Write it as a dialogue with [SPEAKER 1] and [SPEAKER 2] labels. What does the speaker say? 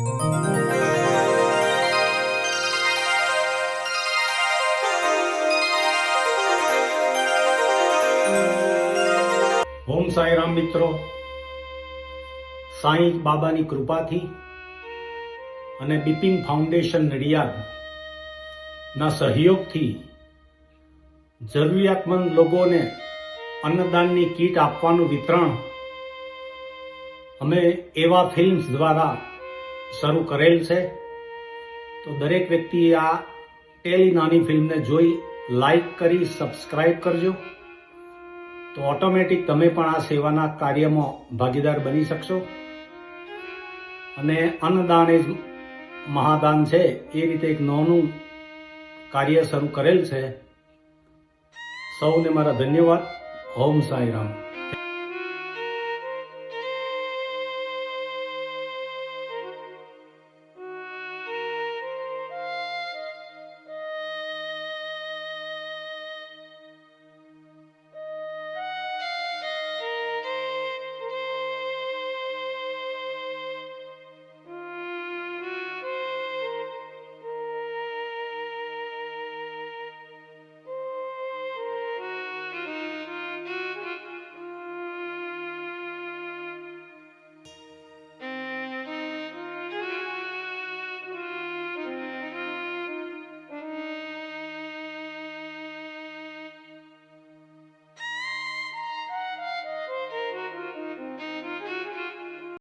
[SPEAKER 1] ઓમ સાંઈ રામ મિત્રો, સાંઈ બાબાની કૃપાથી અને બિપિન ફાઉન્ડેશન નડિયાદના સહયોગથી જરૂરિયાતમંદ લોકોને અન્નદાનની કીટ આપવાનું વિતરણ અમે એવા ફિલ્મ્સ દ્વારા શરૂ કરેલ છે. તો દરેક વ્યક્તિએ આ ટેલી નાની ફિલ્મને જોઈ લાઈક કરી સબસ્ક્રાઇબ કરજો, તો ઓટોમેટિક તમે પણ આ સેવાના કાર્યમાં ભાગીદાર બની શકશો. અને અન્નદાન એ મહાદાન છે, એ રીતે એક નાનું કાર્ય શરૂ કરેલ છે. સૌને મારા ધન્યવાદ. ઓમ સાંઈ રામ.